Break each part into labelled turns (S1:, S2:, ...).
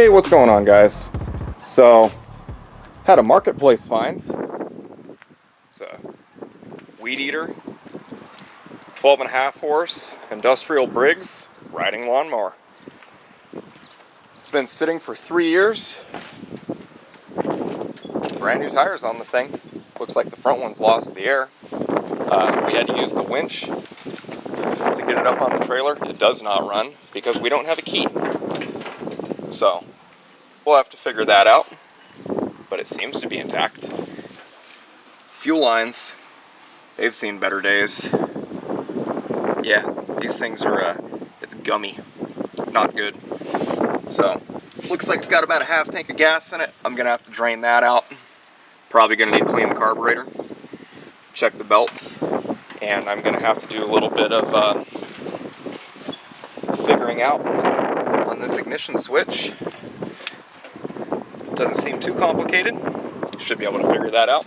S1: Hey, what's going on, guys? So, had a marketplace find. It's a weed eater, 12.5 horse industrial Briggs riding lawnmower. It's been sitting for 3 years. Brand new tires on the thing. Looks like the front one's lost the air. We had to use the winch to get it up on the trailer. It does not run because we don't have a key. So, we'll have to figure that out. But it seems to be intact. Fuel lines, they've seen better days. Yeah, these things are, it's gummy. Not good. So, looks like it's got about a half tank of gas in it. I'm gonna have to drain that out. Probably gonna need to clean the carburetor, check the belts, and I'm gonna have to do a little bit of figuring out on this ignition switch. Doesn't seem too complicated. Should be able to figure that out.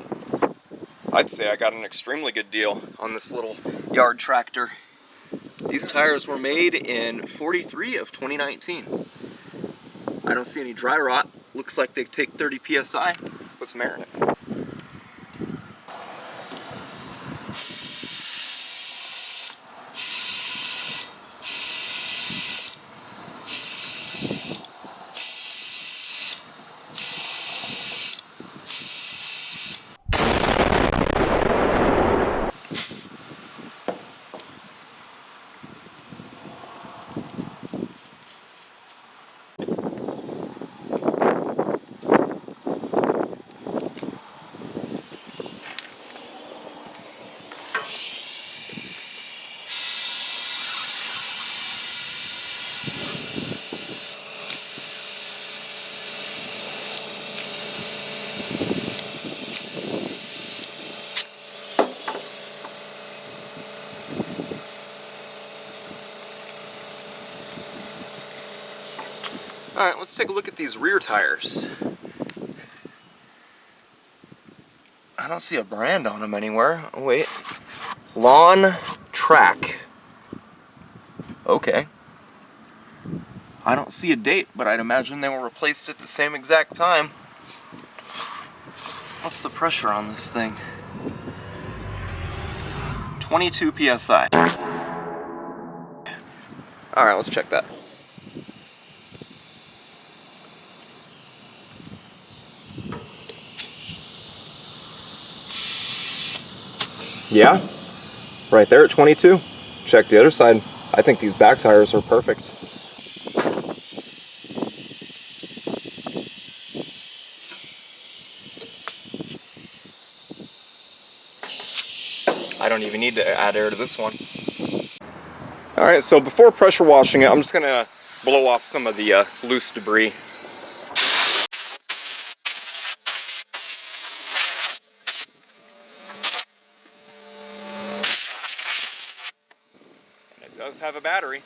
S1: I'd say I got an extremely good deal on this little yard tractor. These tires were made in 43 of 2019. I don't see any dry rot. Looks like they take 30 PSI. Put some air in it. Alright, let's take a look at these rear tires. I don't see a brand on them anywhere. Oh, wait. Lawn Track. Okay. I don't see a date, but I'd imagine they were replaced at the same exact time. What's the pressure on this thing? 22 PSI. Alright, let's check that. Yeah, right there at 22. Check the other side. I think these back tires are perfect. I don't even need to add air to this one. Alright, so before pressure washing it, I'm just going to blow off some of the loose debris. And it does have a battery.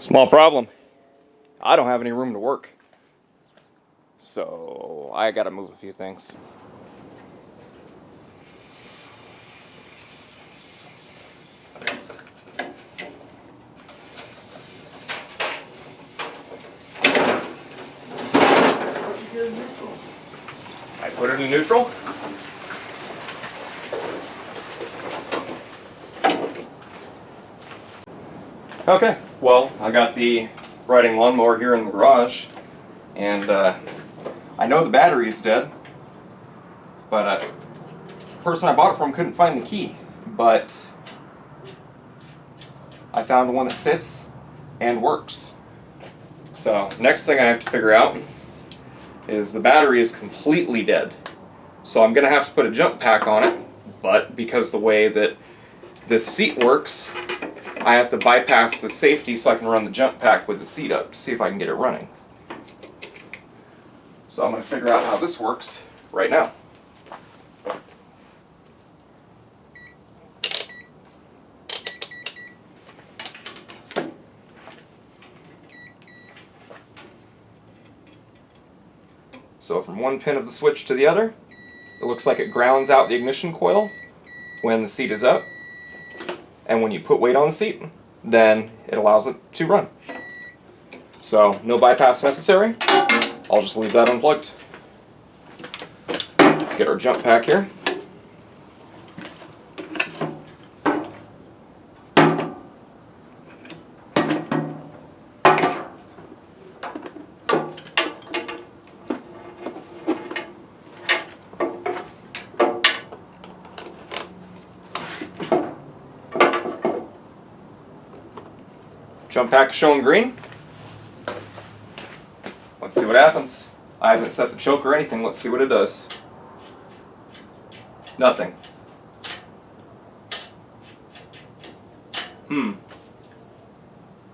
S1: Small problem. I don't have any room to work. So I gotta move a few things. I put it in neutral. Okay, well, I got the riding lawnmower here in the garage, and I know the battery is dead, but the person I bought it from couldn't find the key, but I found one that fits and works. So, next thing I have to figure out is the battery is completely dead. So I'm going to have to put a jump pack on it, but because the way that this seat works, I have to bypass the safety so I can run the jump pack with the seat up to see if I can get it running. So I'm going to figure out how this works right now. So from one pin of the switch to the other, it looks like it grounds out the ignition coil when the seat is up. And when you put weight on the seat, then it allows it to run. So no bypass necessary. I'll just leave that unplugged. Let's get our jump pack here. Jump pack is showing green. Let's see what happens. I haven't set the choke or anything. Let's see what it does. Nothing.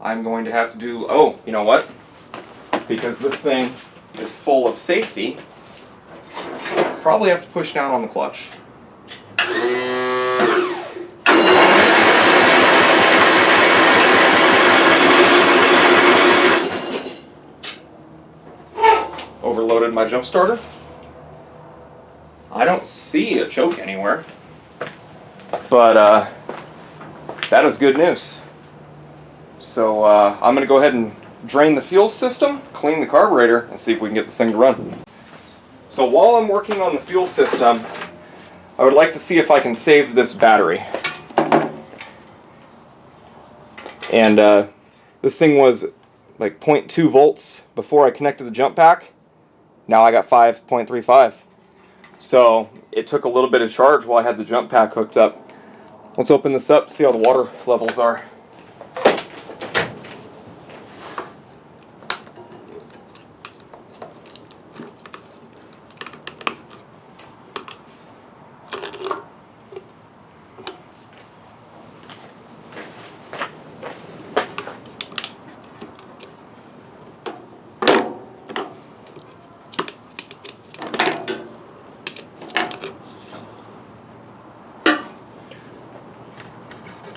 S1: I'm going to have to do, oh, you know what? Because this thing is full of safety, probably have to push down on the clutch. Overloaded my jump starter. I don't see a choke anywhere, but that is good news. So I'm going to go ahead and drain the fuel system, clean the carburetor, and see if we can get this thing to run. So while I'm working on the fuel system, I would like to see if I can save this battery. And this thing was like 0.2 volts before I connected the jump pack. Now I got 5.35. So it took a little bit of charge while I had the jump pack hooked up. Let's open this up, see how the water levels are.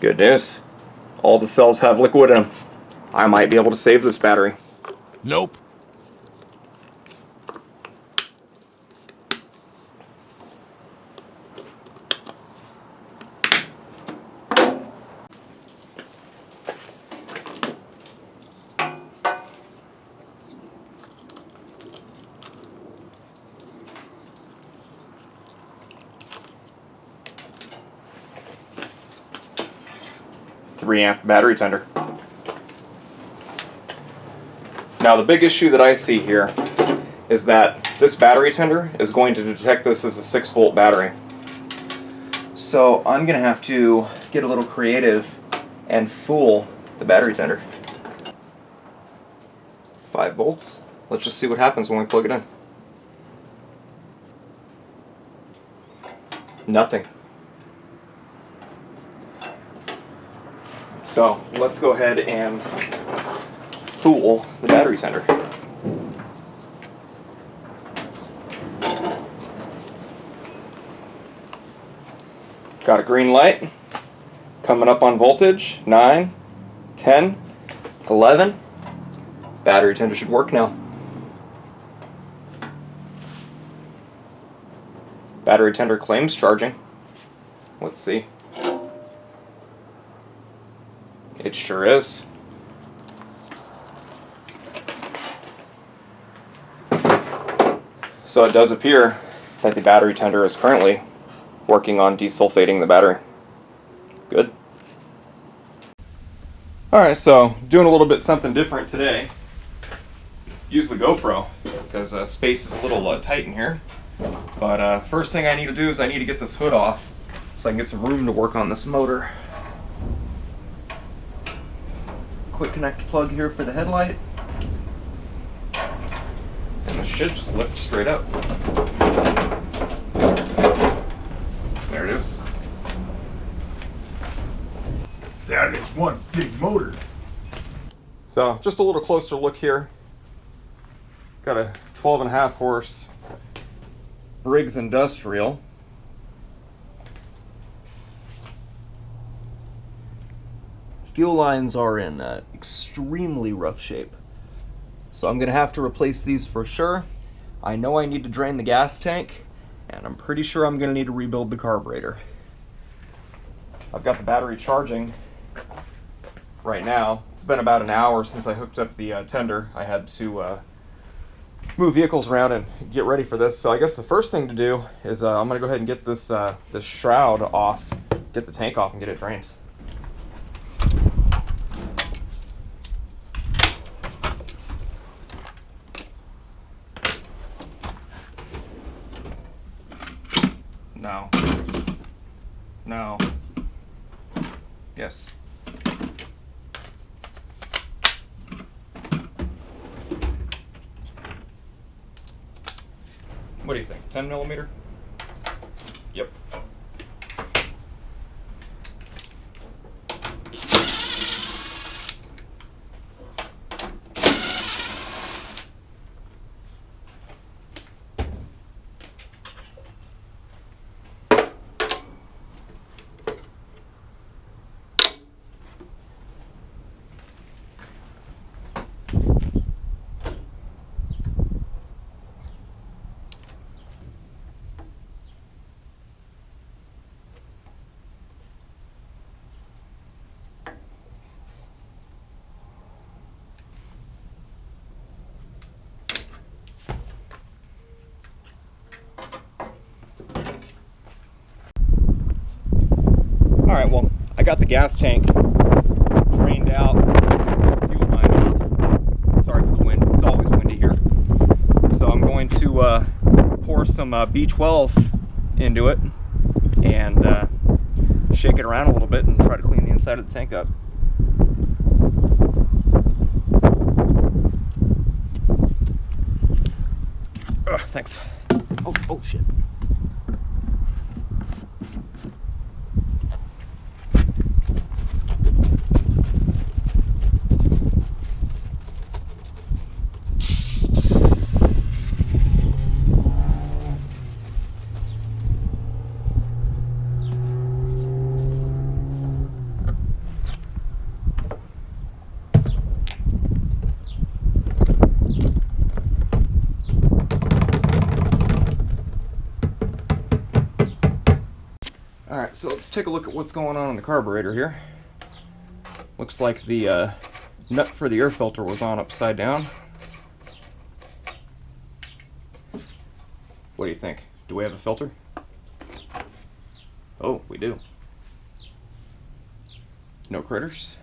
S1: Good news. All the cells have liquid in them. I might be able to save this battery.
S2: Nope.
S1: .3 amp battery tender. Now the big issue that I see here is that this battery tender is going to detect this as a 6-volt battery. So I'm going to have to get a little creative and fool the battery tender. 5 volts. Let's just see what happens when we plug it in. Nothing. So let's go ahead and fool the battery tender. Got a green light coming up on voltage, 9, 10, 11. Battery tender should work now. Battery tender claims charging. Let's see. It sure is. So it does appear that the battery tender is currently working on desulfating the battery. Good. Alright, so doing a little bit something different today. Use the GoPro because space is a little tight in here. But first thing I need to do is I need to get this hood off so I can get some room to work on this motor. Quick connect plug here for the headlight. And this should just lift straight up. There it is.
S2: That is one big motor.
S1: So just a little closer look here. Got a 12.5 horse Briggs Industrial. Fuel lines are in extremely rough shape. So I'm gonna have to replace these for sure. I know I need to drain the gas tank, and I'm pretty sure I'm gonna need to rebuild the carburetor. I've got the battery charging right now. It's been about an hour since I hooked up the tender. I had to move vehicles around and get ready for this. So I guess the first thing to do is I'm gonna go ahead and get this this shroud off, get the tank off and get it drained. No. No. Yes. What do you think? 10 millimeter? Yep. Alright, well, I got the gas tank drained out, fuel line off. Sorry for the wind, it's always windy here. So I'm going to pour some B12 into it and shake it around a little bit and try to clean the inside of the tank up. Thanks. Oh shit. Alright, so let's take a look at what's going on in the carburetor here. Looks like the nut for the air filter was on upside down. What do you think? Do we have a filter? Oh, we do. No critters.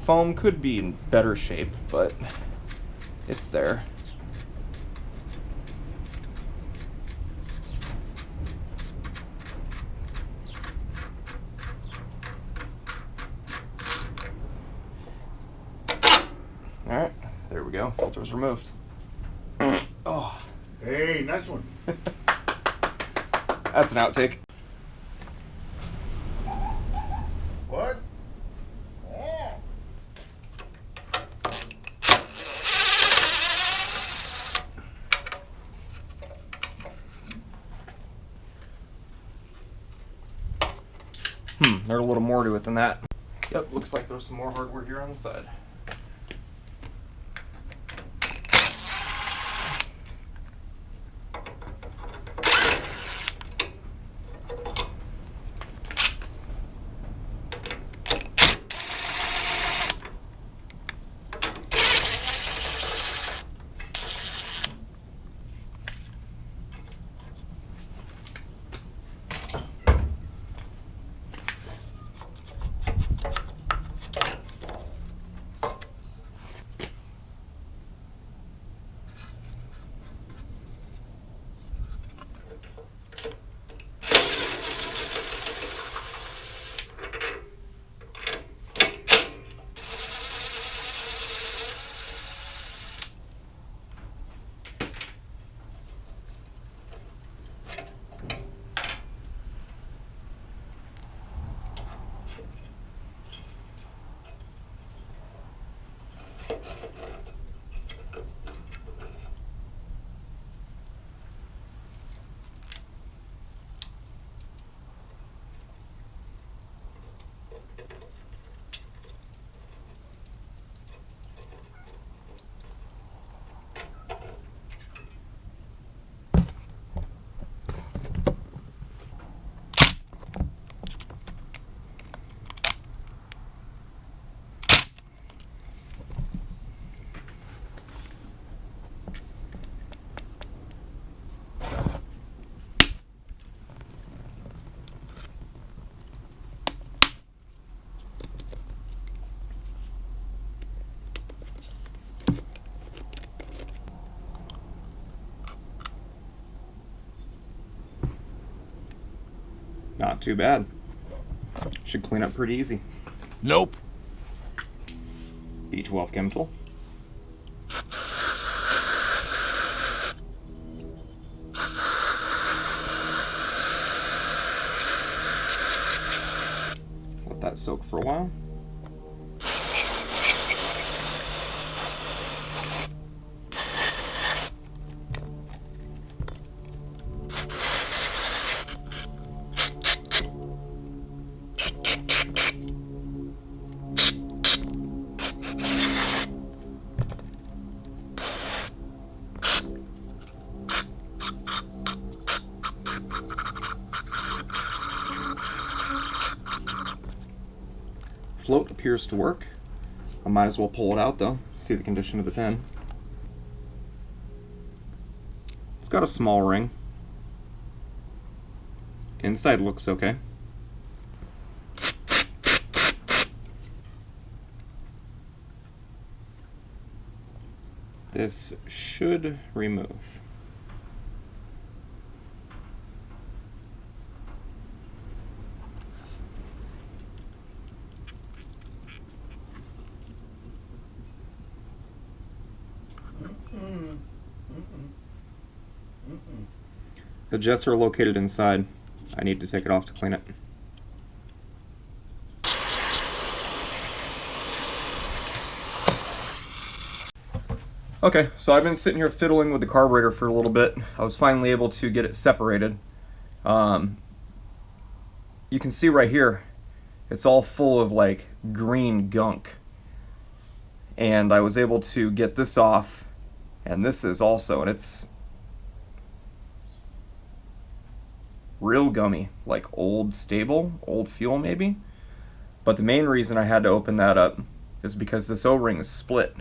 S1: Foam could be in better shape, but it's there. Alright, there we go. Filter's removed. Oh.
S2: Hey, nice one.
S1: That's an outtake.
S2: What? Oh.
S1: There's a little more to it than that. Yep, looks like there's some more hardware here on the side. Not too bad. Should clean up pretty easy.
S3: Nope.
S1: B12 chemical. Let that soak for a while. Float appears to work. I might as well pull it out though, see the condition of the pin. It's got a small ring. Inside looks okay. This should remove. The jets are located inside. I need to take it off to clean it. Okay, so I've been sitting here fiddling with the carburetor for a little bit. I was finally able to get it separated. You can see right here, it's all full of like green gunk. And I was able to get this off, and this is also, and it's real gummy, like old fuel maybe. But the main reason I had to open that up is because this O-ring is split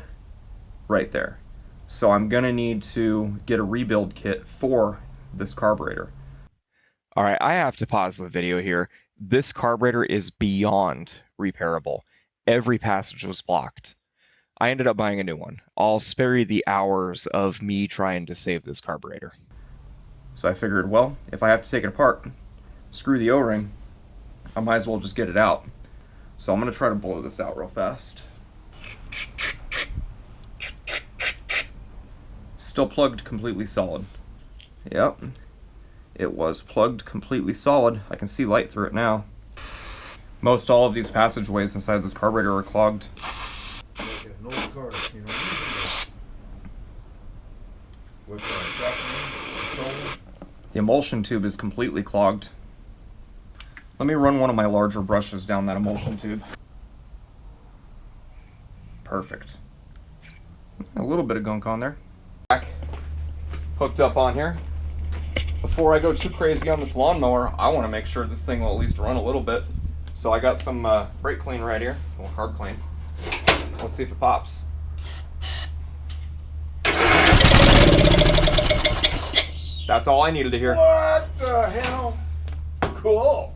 S1: right there. So I'm gonna need to get a rebuild kit for this carburetor. Alright, I have to pause the video here. This carburetor is beyond repairable. Every passage was blocked. I ended up buying a new one. I'll spare you the hours of me trying to save this carburetor. So I figured, well, if I have to take it apart, screw the O-ring, I might as well just get it out. So I'm going to try to blow this out real fast. Still plugged completely solid. Yep, it was plugged completely solid. I can see light through it now. Most all of these passageways inside this carburetor are clogged.
S2: No cars, you know.
S1: The emulsion tube is completely clogged. Let me run one of my larger brushes down that emulsion tube. perfect. A little bit of gunk on there. Back hooked up on here. Before I go too crazy on this lawnmower, I want to make sure this thing will at least run a little bit. So I got some brake clean right here, well, hard clean. Let's see if it pops. That's all I needed to hear.
S2: What the hell? Cool.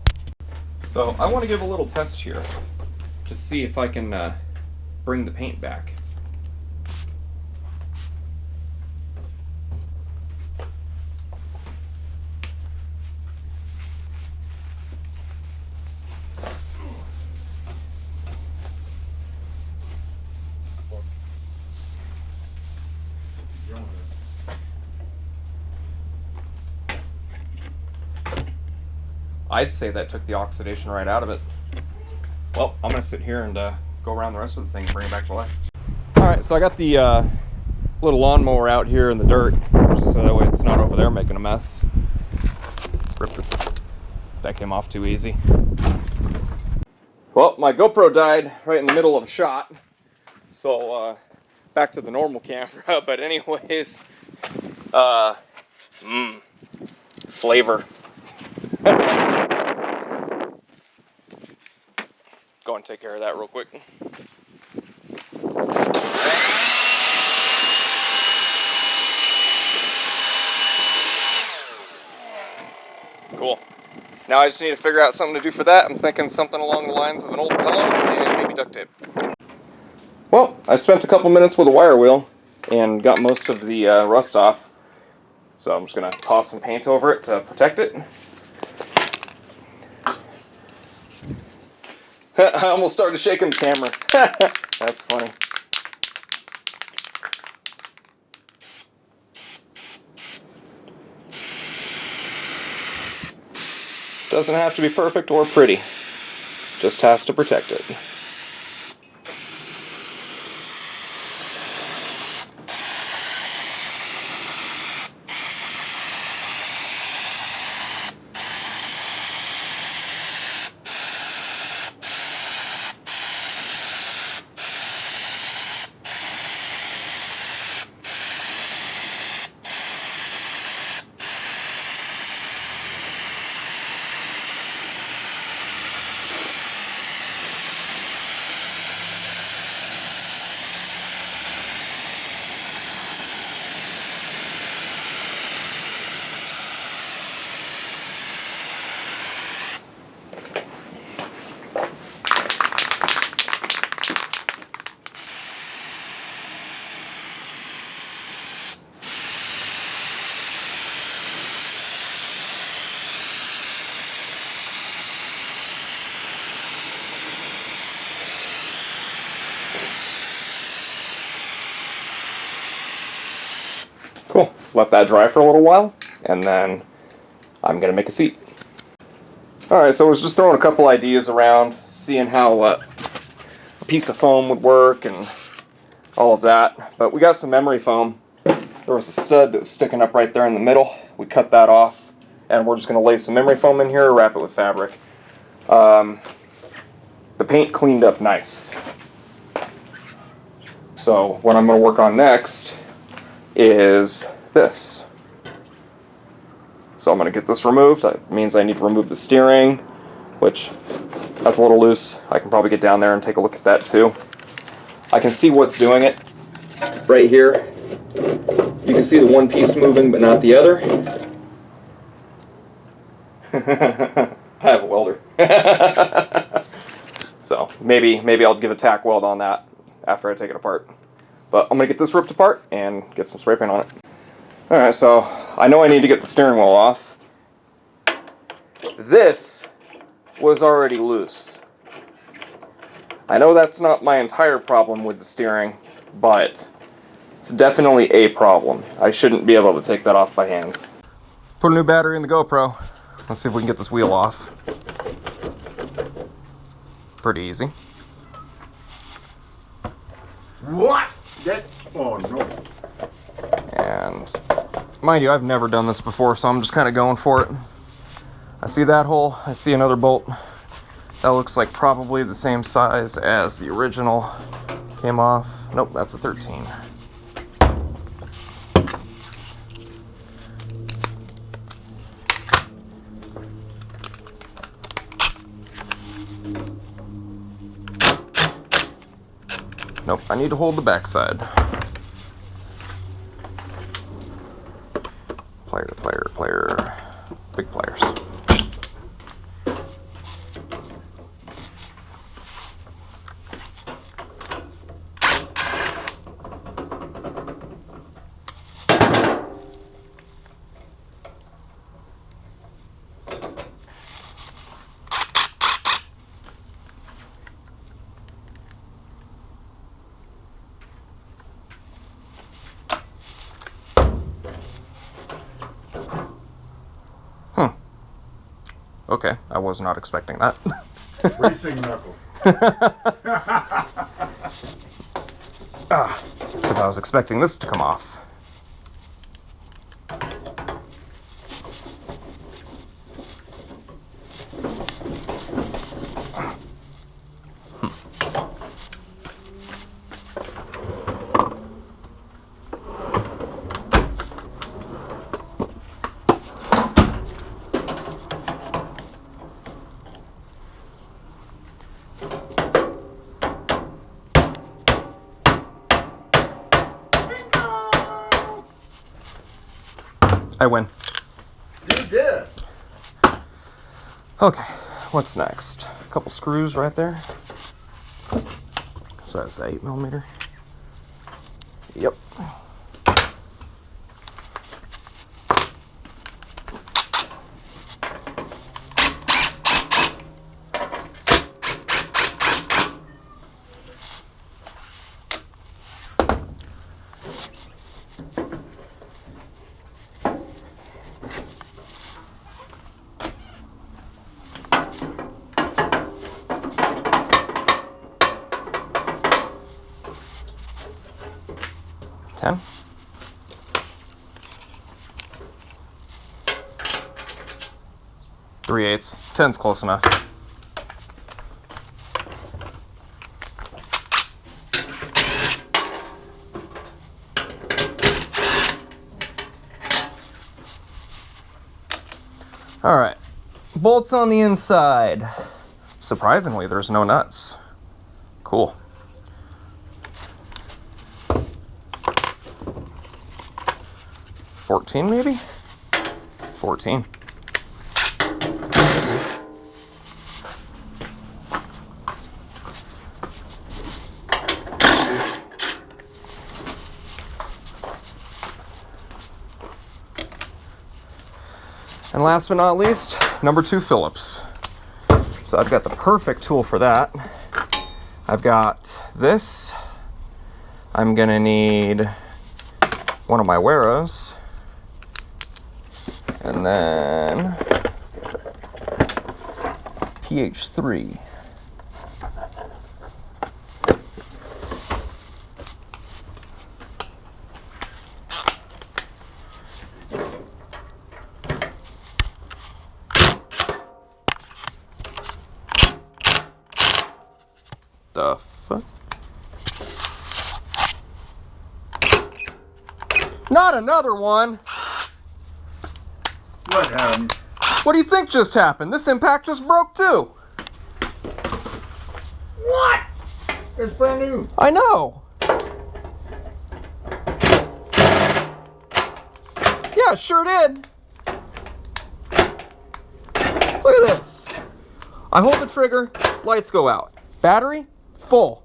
S1: So I want to give a little test here to see if I can bring the paint back. I'd say that took the oxidation right out of it. Well, I'm gonna sit here and go around the rest of the thing and bring it back to life. All right, so I got the little lawnmower out here in the dirt, just so that way it's not over there making a mess. Rip this, that came off too easy. Well, my GoPro died right in the middle of a shot, so back to the normal camera. But anyways, flavor. Go and take care of that real quick. Cool. Now I just need to figure out something to do for that. I'm thinking something along the lines of an old pillow and maybe duct tape. Well, I spent a couple minutes with a wire wheel and got most of the rust off. So I'm just going to toss some paint over it to protect it. I almost started shaking the camera. That's funny. Doesn't have to be perfect or pretty. Just has to protect it. Cool. Let that dry for a little while, and then I'm going to make a seat. Alright, so I was just throwing a couple ideas around, seeing how a piece of foam would work and all of that. But we got some memory foam. There was a stud that was sticking up right there in the middle. We cut that off, and we're just going to lay some memory foam in here, wrap it with fabric. The paint cleaned up nice. So what I'm going to work on next is this. So I'm going to get this removed. That means I need to remove the steering, which that's a little loose. I can probably get down there and take a look at that too. I can see what's doing it right here. You can see the one piece moving but not the other. I have a welder. So maybe I'll give a tack weld on that after I take it apart. But I'm going to get this ripped apart and get some spray paint on it. Alright, so I know I need to get the steering wheel off. This was already loose. I know that's not my entire problem with the steering, but it's definitely a problem. I shouldn't be able to take that off by hand. Put a new battery in the GoPro. Let's see if we can get this wheel off. Pretty easy.
S2: What? Oh no.
S1: And mind you, I've never done this before, so I'm just kind of going for it. I see that hole, I see another bolt. That looks like probably the same size as the original. came off. Nope, that's a 13. Nope, I need to hold the backside. Player. Big pliers. Okay, I was not expecting that.
S2: Racing knuckle.
S1: Because I was expecting this to come off. I win.
S2: You did.
S1: Okay, what's next? A couple screws right there. So that's the 8mm. Yep. Ten. Three-eighths. 10's close enough. All right, bolts on the inside. Surprisingly, there's no nuts. Cool. $14 maybe? 14. And last but not least, number 2 Phillips. So I've got the perfect tool for that. I've got this. I'm gonna need one of my Weros. And then PH3. The fuck? Not another one!
S2: What happened?
S1: What do you think just happened? This impact just broke too!
S2: What? It's brand new.
S1: I know! Yeah, it sure did! Look at this! I hold the trigger, lights go out. Battery, full.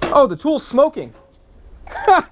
S1: Oh, the tool's smoking. Ha!